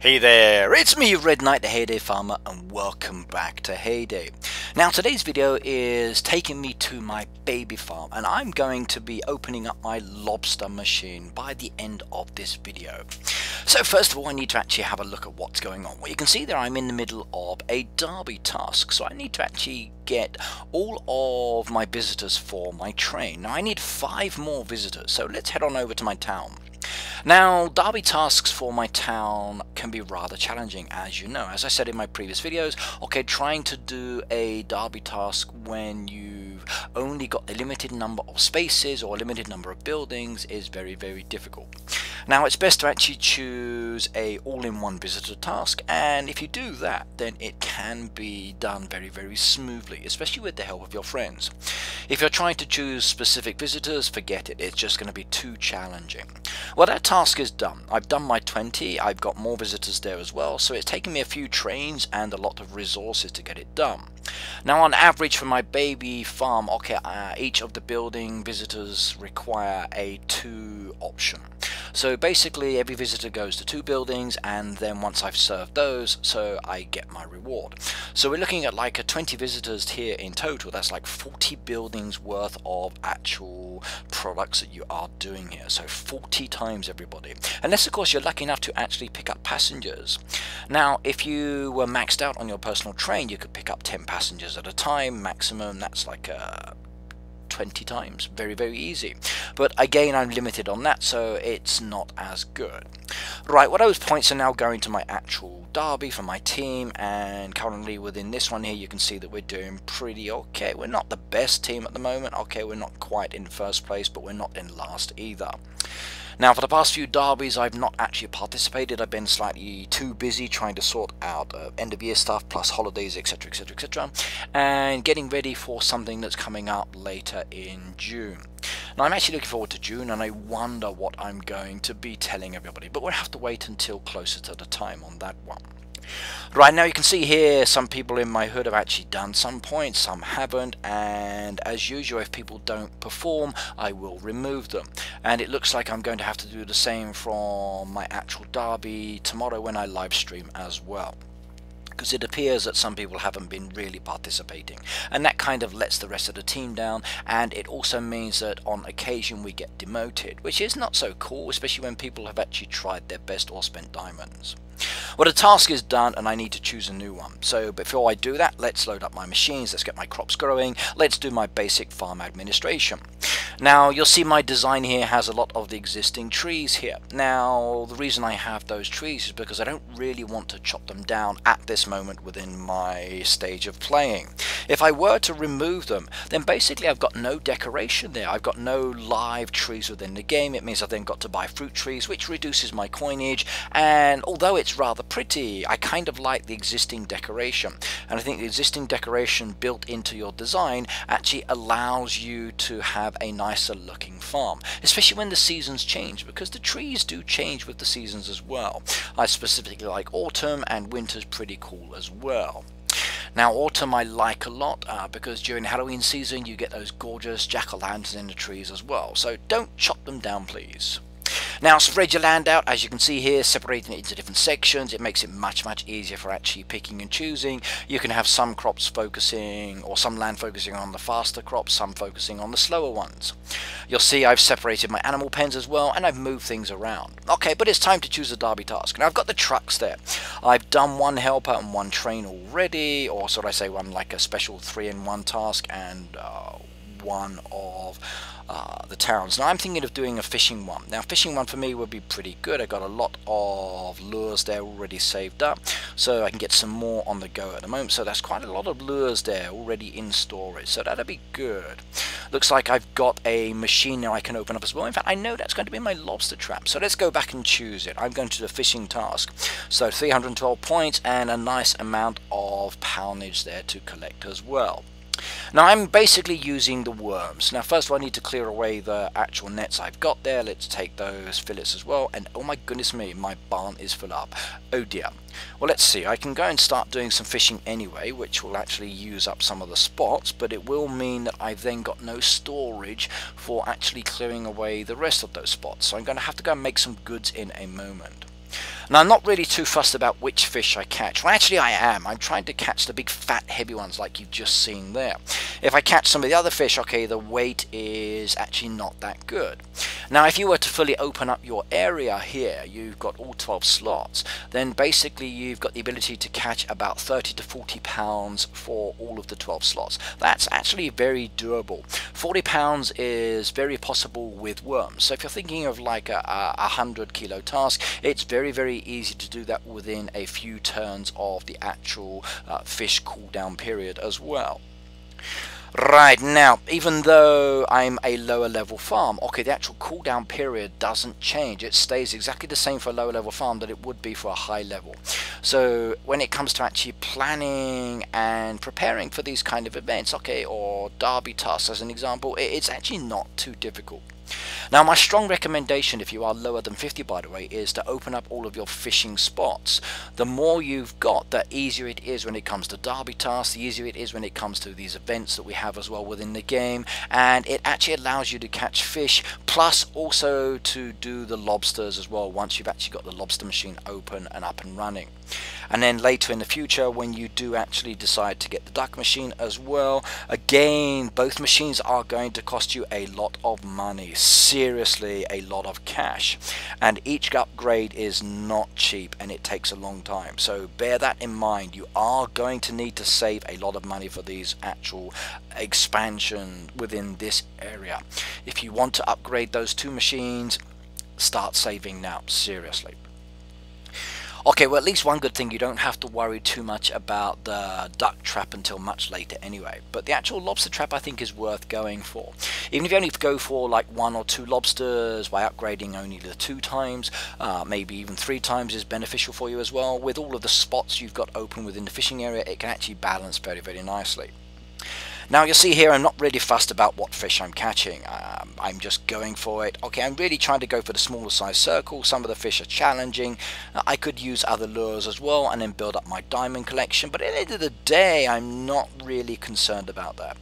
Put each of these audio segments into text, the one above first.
Hey there, it's me Red Knight the Heyday Farmer and welcome back to Heyday. Now today's video is taking me to my baby farm and I'm going to be opening up my lobster machine by the end of this video. So first of all I need to actually have a look at what's going on. Well, you can see there I'm in the middle of a derby task, so I need to actually get all of my visitors for my train. Now I need 5 more visitors, so let's head on over to my town. Now, derby tasks for my town can be rather challenging, as you know. As I said in my previous videos, okay, trying to do a derby task when you've only got a limited number of spaces or a limited number of buildings is very, very difficult. Now, it's best to actually choose a all-in-one visitor task, and if you do that, then it can be done very, very smoothly, especially with the help of your friends. If you're trying to choose specific visitors, forget it. It's just going to be too challenging. Well, that task is done. I've done my 20. I've got more visitors there as well, so it's taken me a few trains and a lot of resources to get it done. Now, on average for my baby farm, okay, each of the building visitors require a 2 option. So basically every visitor goes to 2 buildings, and then once I've served those, so I get my reward. So we're looking at like 20 visitors here in total. That's like 40 buildings worth of actual products that you are doing here. So 40 times everybody. Unless of course you're lucky enough to actually pick up passengers. Now if you were maxed out on your personal train, you could pick up 10 passengers at a time maximum. That's like 20 times. Very, very easy. But again, I'm limited on that, so it's not as good. Right, well, those points are now going to my actual derby for my team, and currently within this one here you can see that we're doing pretty okay. We're not the best team at the moment. Okay, we're not quite in first place, but we're not in last either. Now, for the past few derbies, I've not actually participated. I've been slightly too busy trying to sort out end-of-year stuff, plus holidays, etc., etc., etc., and getting ready for something that's coming up later in June. Now, I'm actually looking forward to June, and I wonder what I'm going to be telling everybody, but we'll have to wait until closer to the time on that one. Right, now you can see here some people in my hood have actually done some points, some haven't, and as usual if people don't perform I will remove them, and it looks like I'm going to have to do the same from my actual derby tomorrow when I live stream as well, because it appears that some people haven't been really participating, and that kind of lets the rest of the team down, and it also means that on occasion we get demoted, which is not so cool, especially when people have actually tried their best or spent diamonds. Well, the task is done and I need to choose a new one. So before I do that, let's load up my machines, let's get my crops growing, let's do my basic farm administration. Now you'll see my design here has a lot of the existing trees here. Now the reason I have those trees is because I don't really want to chop them down at this moment within my stage of playing. If I were to remove them, then basically I've got no decoration there. I've got no live trees within the game. It means I've then got to buy fruit trees, which reduces my coinage, and although it's rather pretty, I kind of like the existing decoration, and I think the existing decoration built into your design actually allows you to have a nicer looking farm, especially when the seasons change, because the trees do change with the seasons as well. I specifically like autumn, and winter's pretty cool as well. Now autumn I like a lot because during Halloween season you get those gorgeous jack-o'-lanterns in the trees as well, so don't chop them down please. Now spread your land out, as you can see here, separating it into different sections. It makes it much easier for actually picking and choosing. You can have some crops focusing, or some land focusing on the faster crops, some focusing on the slower ones. You'll see I've separated my animal pens as well, and I've moved things around. Okay, but it's time to choose a derby task. Now I've got the trucks there. I've done 1 helper and 1 train already, or should I say one like a special 3-in-1 task, and one of the towns. Now I'm thinking of doing a fishing one. Now fishing one for me would be pretty good. I got a lot of lures there already saved up, so I can get some more on the go at the moment. So that's quite a lot of lures there already in storage, so that'll be good. Looks like I've got a machine now I can open up as well. In fact, I know that's going to be my lobster trap, so let's go back and choose it. I'm going to do the fishing task, so 312 points and a nice amount of poundage there to collect as well. Now I'm basically using the worms. Now first of all I need to clear away the actual nets I've got there. Let's take those fillets as well, and oh my goodness me, my barn is full up. Oh dear. Well, let's see, I can go and start doing some fishing anyway, which will actually use up some of the spots, but it will mean that I've then got no storage for actually clearing away the rest of those spots, so I'm going to have to go and make some goods in a moment. Now, I'm not really too fussed about which fish I catch. Well, actually I am. I'm trying to catch the big fat heavy ones like you've just seen there. If I catch some of the other fish, okay, the weight is actually not that good. Now, if you were to fully open up your area here, you've got all 12 slots, then basically you've got the ability to catch about 30 to 40 pounds for all of the 12 slots. That's actually very doable. 40 pounds is very possible with worms. So if you're thinking of like a 100-kilo task, it's very easy to do that within a few turns of the actual fish cooldown period as well. Right, now, even though I'm a lower level farm, okay, the actual cooldown period doesn't change. It stays exactly the same for a lower level farm that it would be for a high level. So when it comes to actually planning and preparing for these kind of events, okay, or derby tasks as an example, it's actually not too difficult. Now, my strong recommendation, if you are lower than 50 by the way, is to open up all of your fishing spots. The more you've got, the easier it is when it comes to derby tasks, the easier it is when it comes to these events that we have as well within the game, and it actually allows you to catch fish, plus also to do the lobsters as well once you've actually got the lobster machine open and up and running. And then later in the future, when you do actually decide to get the duck machine as well, again, both machines are going to cost you a lot of money, seriously a lot of cash, and each upgrade is not cheap and it takes a long time. So bear that in mind. You are going to need to save a lot of money for these actual expansion within this area. If you want to upgrade those two machines, start saving now, seriously. Okay, well, at least one good thing, you don't have to worry too much about the duck trap until much later anyway. But the actual lobster trap, I think, is worth going for. Even if you only go for like 1 or 2 lobsters, by upgrading only the 2 times, maybe even 3 times is beneficial for you as well. With all of the spots you've got open within the fishing area, it can actually balance very nicely. Now you'll see here I'm not really fussed about what fish I'm catching. I'm just going for it. Okay, I'm really trying to go for the smaller size circle. Some of the fish are challenging. I could use other lures as well and then build up my diamond collection, but at the end of the day I'm not really concerned about that.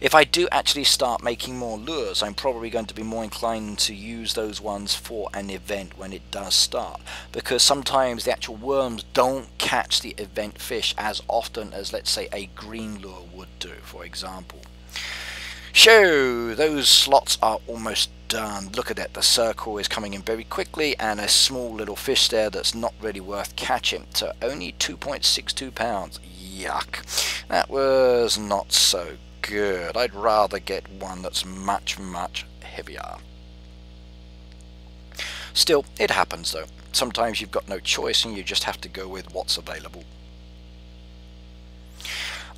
If I do actually start making more lures, I'm probably going to be more inclined to use those ones for an event when it does start, because sometimes the actual worms don't catch the event fish as often as, let's say, a green lure would do, for example. So those slots are almost done. Look at that, the circle is coming in very quickly, and a small little fish there that's not really worth catching. So only 2.62 pounds. Yuck, that was not so good. I'd rather get one that's much heavier. Still, it happens though. Sometimes you've got no choice and you just have to go with what's available.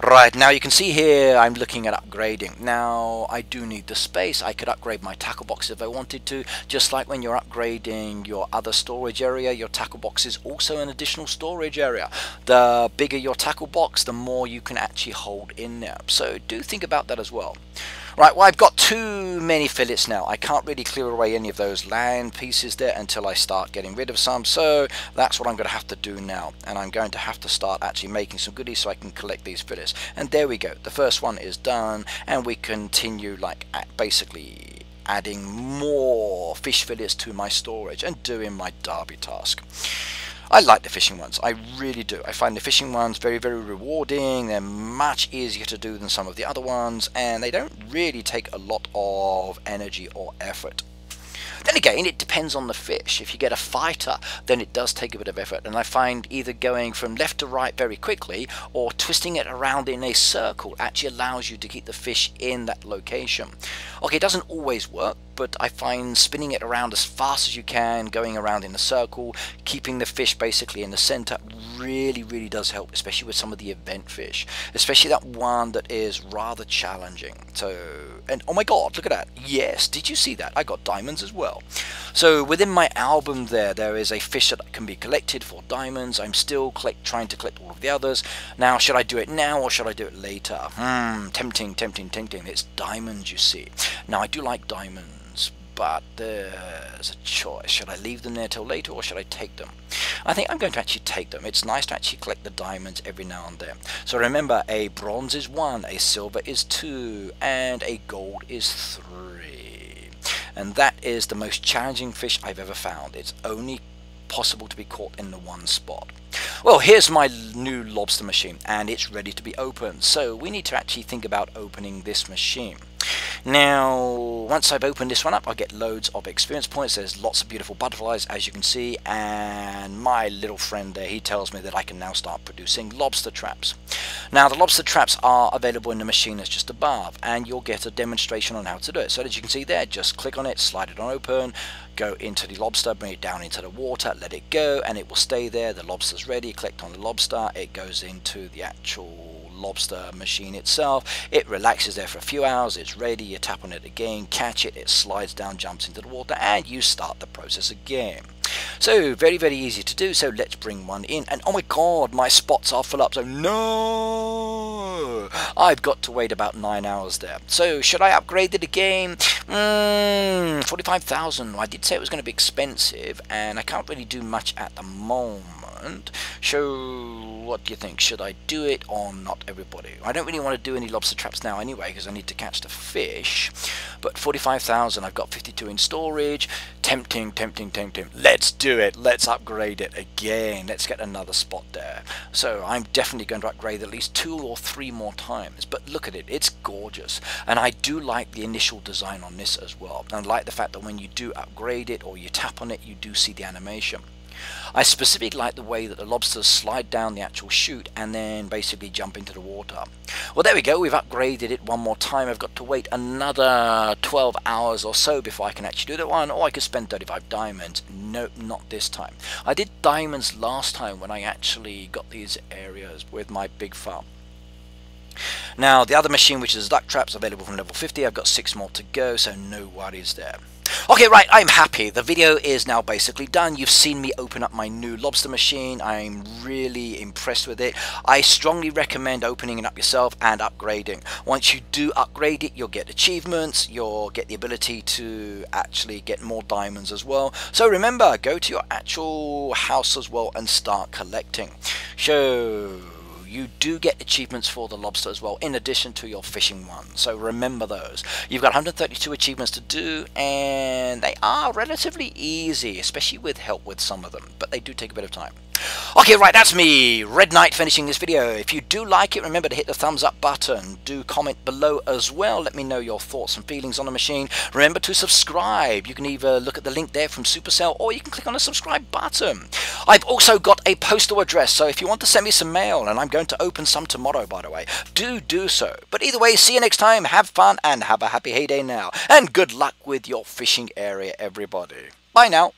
Right, now you can see here I'm looking at upgrading. Now I do need the space. I could upgrade my tackle box if I wanted to. Just like when you're upgrading your other storage area, your tackle box is also an additional storage area. The bigger your tackle box, the more you can actually hold in there. So do think about that as well. Right, well, I've got too many fillets now. I can't really clear away any of those land pieces there until I start getting rid of some. So that's what I'm going to have to do now. And I'm going to have to start actually making some goodies so I can collect these fillets. And there we go. The first one is done. And we continue like basically adding more fish fillets to my storage and doing my derby task. I like the fishing ones, I really do. I find the fishing ones very rewarding. They're much easier to do than some of the other ones, and they don't really take a lot of energy or effort. Then again, it depends on the fish. If you get a fighter, then it does take a bit of effort, and I find either going from left to right very quickly or twisting it around in a circle actually allows you to keep the fish in that location. Okay, it doesn't always work, but I find spinning it around as fast as you can, going around in a circle, keeping the fish basically in the center really does help, especially with some of the event fish, especially that one that is rather challenging. So, and oh my god, look at that. Yes, did you see that? I got diamonds as well. So within my album there is a fish that can be collected for diamonds. I'm still trying to collect all of the others. Now, should I do it now or should I do it later? Tempting. It's diamonds, you see. Now, I do like diamonds, but there's a choice. Should I leave them there till later or should I take them? I think I'm going to actually take them. It's nice to actually collect the diamonds every now and then. So remember, a bronze is 1, a silver is 2, and a gold is 3. And that is the most challenging fish I've ever found. It's only possible to be caught in the one spot. Well, here's my new lobster machine, and it's ready to be opened. So we need to actually think about opening this machine. Now, once I've opened this one up, I get loads of experience points. There's lots of beautiful butterflies, as you can see, and my little friend there, he tells me that I can now start producing lobster traps. Now, the lobster traps are available in the machine that's just above, and you'll get a demonstration on how to do it. So as you can see there, just click on it, slide it on open, go into the lobster, bring it down into the water, let it go, and it will stay there. The lobster's ready. Click on the lobster, it goes into the actual lobster machine itself. It relaxes there for a few hours. It's ready. You tap on it again, catch it, it slides down, jumps into the water, and you start the process again. So very, very easy to do. So let's bring one in, and oh my god, my spots are full up. So no, I've got to wait about 9 hours there. So should I upgrade it again? 45,000. I did say it was going to be expensive, and I can't really do much at the moment. So what do you think? Should I do it or not, everybody? I don't really want to do any lobster traps now anyway, because I need to catch the fish. But 45,000, I've got 52 in storage. Tempting, tempting, tempting. Let's do it. Let's upgrade it again. Let's get another spot there. So I'm definitely going to upgrade at least 2 or 3 more times. But look at it. It's gorgeous. And I do like the initial design on this as well. And I like the fact that when you do upgrade it or you tap on it, you do see the animation. I specifically like the way that the lobsters slide down the actual chute and then basically jump into the water. Well, there we go. We've upgraded it one more time. I've got to wait another 12 hours or so before I can actually do that one, or I could spend 35 diamonds. Nope, not this time. I did diamonds last time when I actually got these areas with my big farm. Now, the other machine, which is duck traps, available from level 50. I've got 6 more to go, so no worries there. Okay, right, I'm happy. The video is now basically done. You've seen me open up my new lobster machine. I'm really impressed with it. I strongly recommend opening it up yourself and upgrading. Once you do upgrade it, you'll get achievements, you'll get the ability to actually get more diamonds as well. So remember, go to your actual house as well and start collecting. So you do get achievements for the lobster as well, in addition to your fishing one. So remember those. You've got 132 achievements to do, and they are relatively easy, especially with help with some of them, but they do take a bit of time. Okay, right, that's me, Red Knight, finishing this video. If you do like it, remember to hit the thumbs up button. Do comment below as well. Let me know your thoughts and feelings on the machine. Remember to subscribe. You can either look at the link there from Supercell, or you can click on the subscribe button. I've also got a postal address, so if you want to send me some mail, and I'm going to open some tomorrow, by the way, do so. But either way, see you next time. Have fun and have a happy heyday now. And good luck with your fishing area, everybody. Bye now.